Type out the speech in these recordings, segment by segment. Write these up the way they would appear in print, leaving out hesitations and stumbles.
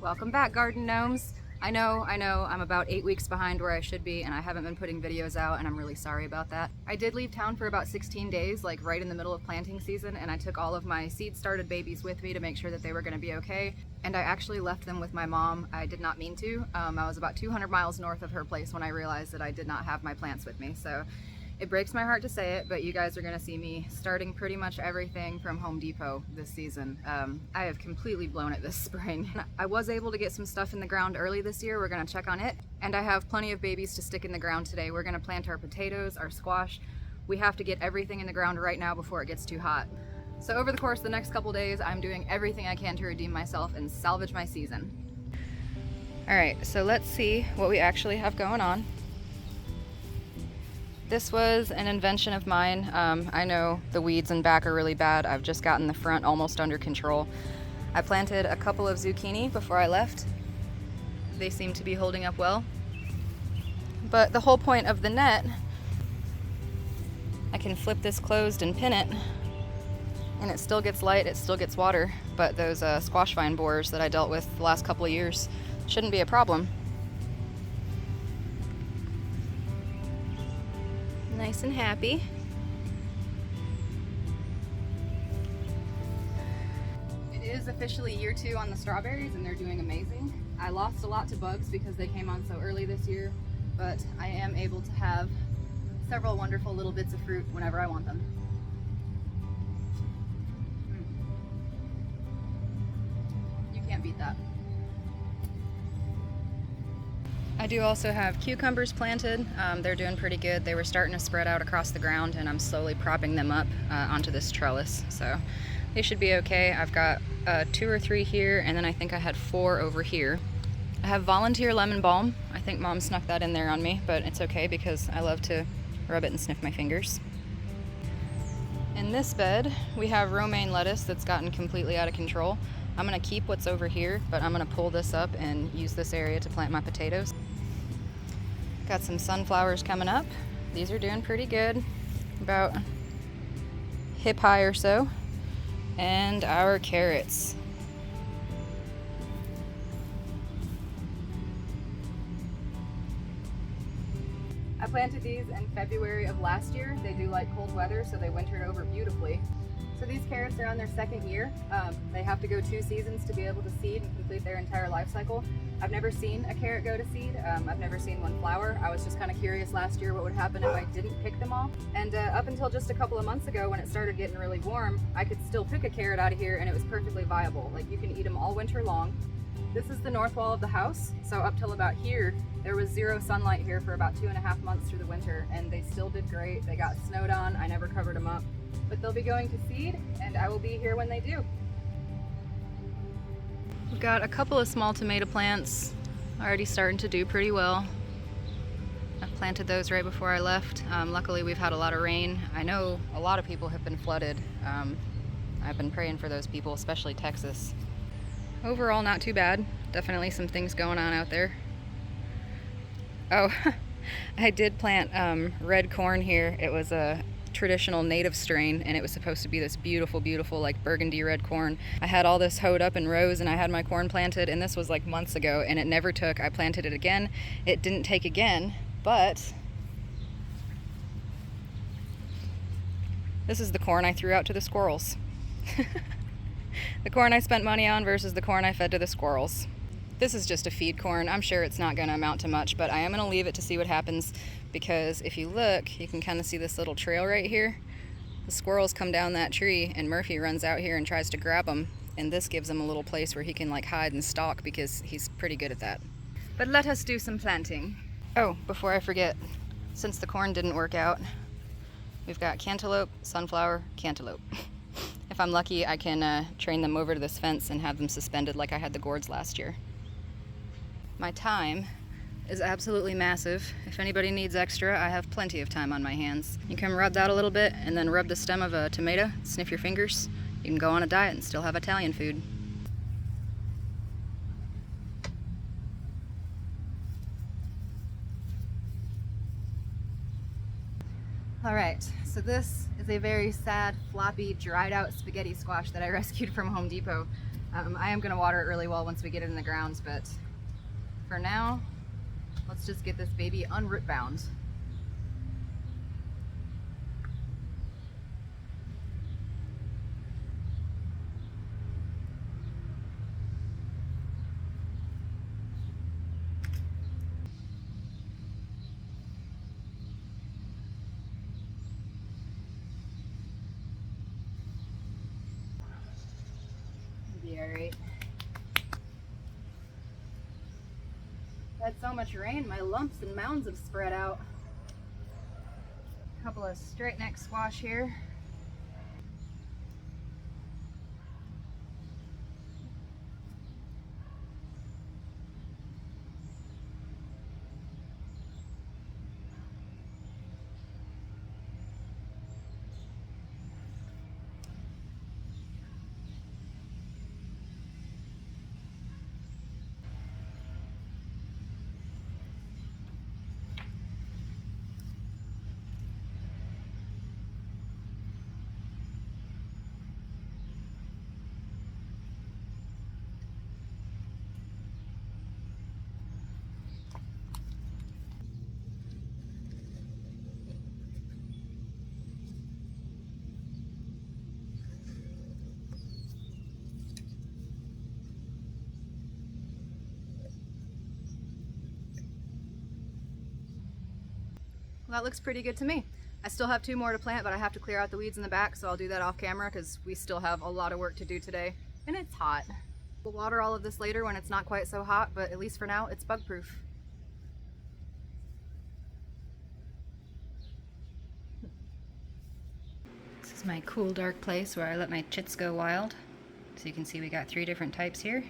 Welcome back, garden gnomes. I know, I'm about 8 weeks behind where I should be, and I haven't been putting videos out, and I'm really sorry about that. I did leave town for about 16 days, like right in the middle of planting season, and I took all of my seed-started babies with me to make sure that they were going to be okay, and I actually left them with my mom. I did not mean to. I was about 200 miles north of her place when I realized that I did not have my plants with me, so it breaks my heart to say it, but you guys are going to see me starting pretty much everything from Home Depot this season. I have completely blown it this spring. I was able to get some stuff in the ground early this year. We're going to check on it. And I have plenty of babies to stick in the ground today. We're going to plant our potatoes, our squash. We have to get everything in the ground right now before it gets too hot. So over the course of the next couple days, I'm doing everything I can to redeem myself and salvage my season. All right, so let's see what we actually have going on. This was an invention of mine. I know the weeds in back are really bad. I've just gotten the front almost under control. I planted a couple of zucchini before I left. They seem to be holding up well. But the whole point of the net, I can flip this closed and pin it, and it still gets light, it still gets water, but those squash vine borers that I dealt with the last couple of years shouldn't be a problem. Nice and happy. It is officially year 2 on the strawberries and they're doing amazing. I lost a lot to bugs because they came on so early this year, but I am able to have several wonderful little bits of fruit whenever I want them. You can't beat that. I do also have cucumbers planted. They're doing pretty good. They were starting to spread out across the ground and I'm slowly propping them up onto this trellis. So they should be okay. I've got 2 or 3 here, and then I think I had 4 over here. I have volunteer lemon balm. I think Mom snuck that in there on me, but it's okay because I love to rub it and sniff my fingers. In this bed, we have romaine lettuce that's gotten completely out of control. I'm gonna keep what's over here, but I'm gonna pull this up and use this area to plant my potatoes. Got some sunflowers coming up. These are doing pretty good, about hip high or so. And our carrots. I planted these in February of last year. They do like cold weather, so they wintered over beautifully. So these carrots are on their 2nd year. They have to go 2 seasons to be able to seed and complete their entire life cycle. I've never seen a carrot go to seed. I've never seen one flower. I was just kind of curious last year what would happen if I didn't pick them all. And up until just a couple of months ago when it started getting really warm, I could still pick a carrot out of here and it was perfectly viable. Like, you can eat them all winter long. This is the north wall of the house. So up till about here, there was 0 sunlight here for about 2.5 months through the winter, and they still did great. They got snowed on. I never covered them up. But they'll be going to seed, and I will be here when they do. We've got a couple of small tomato plants already starting to do pretty well. I planted those right before I left. Luckily, we've had a lot of rain. I know a lot of people have been flooded. I've been praying for those people, especially Texas. Overall, not too bad. Definitely some things going on out there. Oh, I did plant red corn here. It was a traditional native strain, and it was supposed to be this beautiful like burgundy red corn. I had all this hoed up in rows and I had my corn planted, and this was like months ago, and it never took. I planted it again. It didn't take again, but this is the corn I threw out to the squirrels. The corn I spent money on versus the corn I fed to the squirrels. This is just a feed corn. I'm sure it's not going to amount to much, but I am going to leave it to see what happens, because if you look, you can kind of see this little trail right here. The squirrels come down that tree and Murphy runs out here and tries to grab them, and this gives him a little place where he can like hide and stalk because he's pretty good at that. But let us do some planting. Oh, before I forget, since the corn didn't work out, we've got cantaloupe, sunflower, cantaloupe. If I'm lucky, I can train them over to this fence and have them suspended like I had the gourds last year. My thyme is absolutely massive. If anybody needs extra, I have plenty of time on my hands. You can rub that a little bit and then rub the stem of a tomato, sniff your fingers. You can go on a diet and still have Italian food. All right, so this is a very sad, floppy, dried out spaghetti squash that I rescued from Home Depot. I am going to water it really well once we get it in the ground, but for now, let's just get this baby unroot bound. Be all right. Had so much rain, my lumps and mounds have spread out. A couple of straight neck squash here. Well, that looks pretty good to me. I still have 2 more to plant, but I have to clear out the weeds in the back, so I'll do that off camera because we still have a lot of work to do today, and it's hot. We'll water all of this later when it's not quite so hot, but at least for now, it's bug proof. This is my cool, dark place where I let my chits go wild. So you can see we got 3 different types here.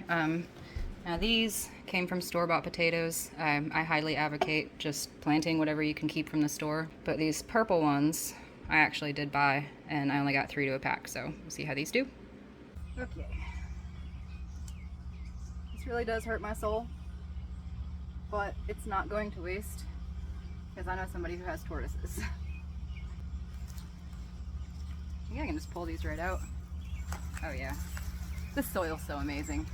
Now these came from store-bought potatoes. I highly advocate just planting whatever you can keep from the store. But these purple ones I actually did buy, and I only got 3 to a pack, so we'll see how these do. Okay. This really does hurt my soul, but it's not going to waste because I know somebody who has tortoises. I think I can just pull these right out. Oh yeah. This soil's so amazing.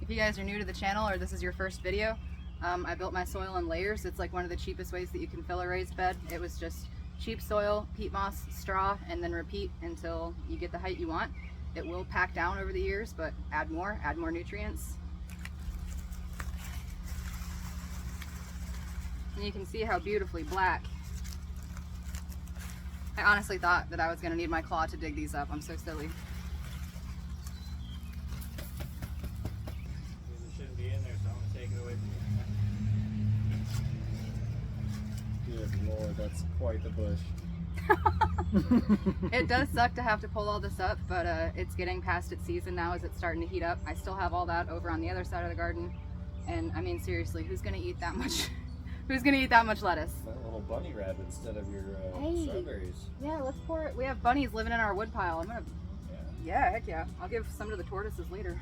If you guys are new to the channel or this is your first video, I built my soil in layers. It's like one of the cheapest ways that you can fill a raised bed. It was just cheap soil, peat moss, straw, and then repeat until you get the height you want. It will pack down over the years, but add more nutrients. And you can see how beautifully black. I honestly thought that I was going to need my claw to dig these up. I'm so silly. Lord, that's quite the bush. It does suck to have to pull all this up, but it's getting past its season now as it's starting to heat up. I still have all that over on the other side of the garden, and I mean seriously, who's gonna eat that much? Who's gonna eat that much lettuce? That little bunny rabbit instead of your strawberries. Yeah, let's pour it. We have bunnies living in our wood pile. I'm gonna. Yeah, heck yeah. I'll give some to the tortoises later.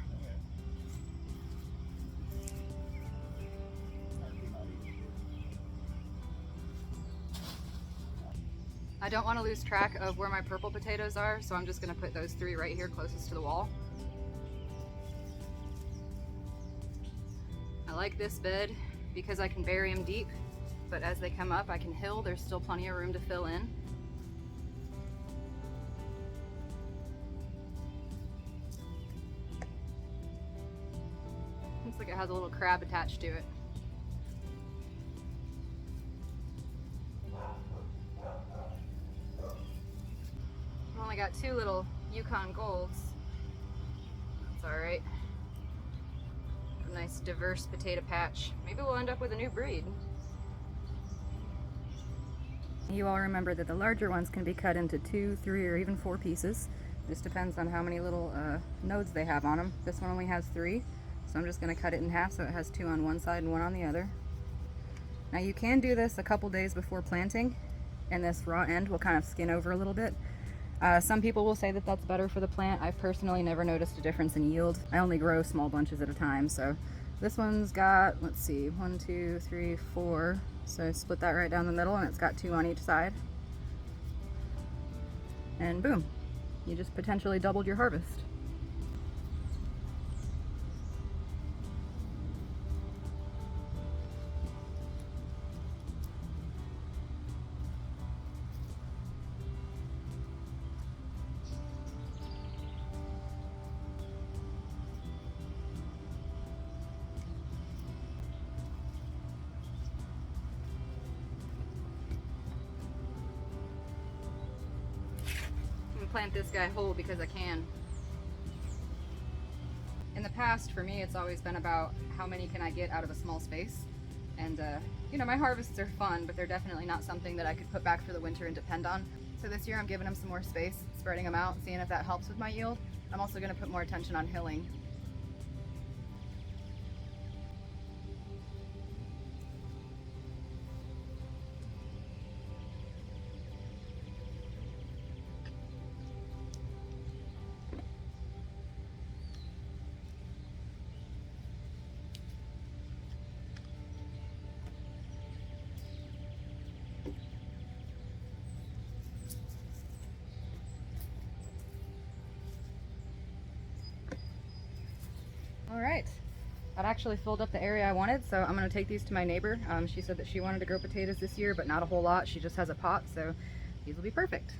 I don't want to lose track of where my purple potatoes are, so I'm just going to put those 3 right here closest to the wall. I like this bed because I can bury them deep, but as they come up I can hill. There's still plenty of room to fill in. Looks like it has a little crab attached to it. I got 2 little Yukon Golds. That's alright. A nice diverse potato patch. Maybe we'll end up with a new breed. You all remember that the larger ones can be cut into 2, 3, or even 4 pieces. Just depends on how many little nodes they have on them. This one only has 3, so I'm just going to cut it in half so it has 2 on one side and 1 on the other. Now you can do this a couple days before planting, and this raw end will kind of skin over a little bit. Some people will say that that's better for the plant. I've personally never noticed a difference in yield. I only grow small bunches at a time, so this one's got, let's see, 1, 2, 3, 4. So split that right down the middle, and it's got 2 on each side. And boom, you just potentially doubled your harvest. and plant this guy whole because I can. In the past, for me, it's always been about how many can I get out of a small space. And, you know, my harvests are fun, but they're definitely not something that I could put back for the winter and depend on. So this year I'm giving them some more space, spreading them out, seeing if that helps with my yield. I'm also going to put more attention on hilling. All right, that actually filled up the area I wanted, so I'm gonna take these to my neighbor. She said that she wanted to grow potatoes this year, but not a whole lot. She just has a pot, so these will be perfect.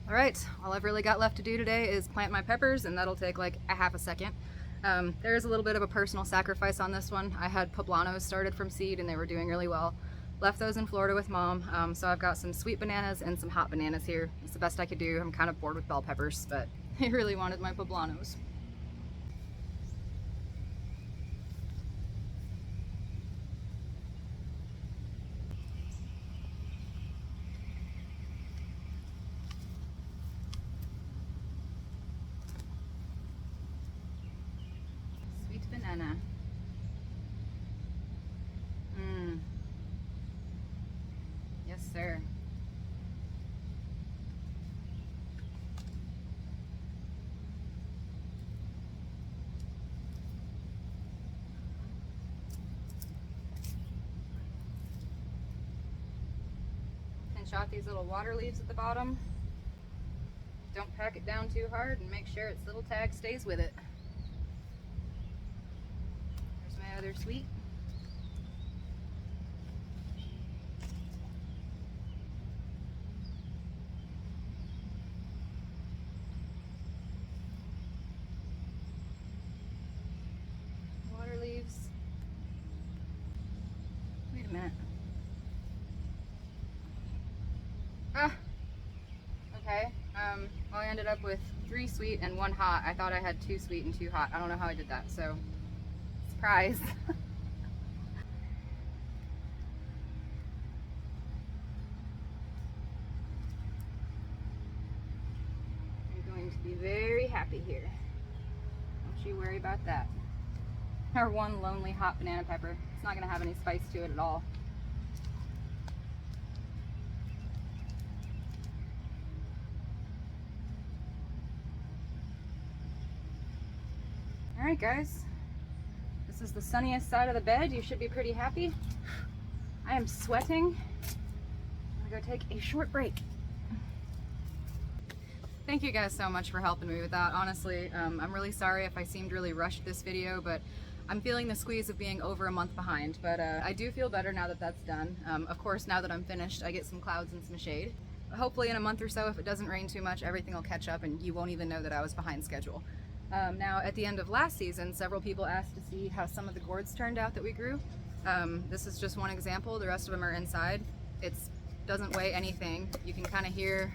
All right, all I've really got left to do today is plant my peppers, and that'll take like a half a second. There is a little bit of a personal sacrifice on this one. I had poblanos started from seed, and they were doing really well. Left those in Florida with mom, so I've got some sweet bananas and some hot bananas here. It's the best I could do. I'm kind of bored with bell peppers, but I really wanted my poblanos. Banana. Yes, sir. Pinch out these little water leaves at the bottom. Don't pack it down too hard, and make sure its little tag stays with it. Other sweet. Water leaves. Wait a minute. Ah, okay. Well, I ended up with 3 sweet and 1 hot. I thought I had 2 sweet and 2 hot. I don't know how I did that, so surprise. You're going to be very happy here. Don't you worry about that. Our one lonely hot banana pepper. It's not going to have any spice to it at all. All right, guys. This is the sunniest side of the bed. You should be pretty happy. I am sweating. I'm gonna go take a short break. Thank you guys so much for helping me with that. Honestly, I'm really sorry if I seemed really rushed this video, but I'm feeling the squeeze of being over a month behind. But I do feel better now that that's done. Of course, now that I'm finished, I get some clouds and some shade. Hopefully in a month or so, if it doesn't rain too much, everything will catch up and you won't even know that I was behind schedule. Now, at the end of last season, several people asked to see how some of the gourds turned out that we grew. This is just one example. The rest of them are inside. It doesn't weigh anything. You can kind of hear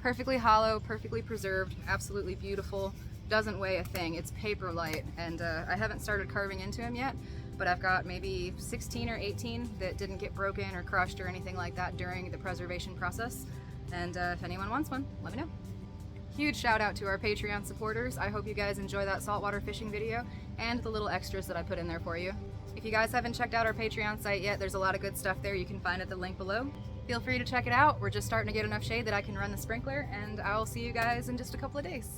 perfectly hollow, perfectly preserved, absolutely beautiful. Doesn't weigh a thing. It's paper light, and I haven't started carving into them yet, but I've got maybe 16 or 18 that didn't get broken or crushed or anything like that during the preservation process. And if anyone wants one, let me know. Huge shout out to our Patreon supporters. I hope you guys enjoy that saltwater fishing video and the little extras that I put in there for you. If you guys haven't checked out our Patreon site yet, there's a lot of good stuff there you can find at the link below. Feel free to check it out. We're just starting to get enough shade that I can run the sprinkler, and I'll see you guys in just a couple of days.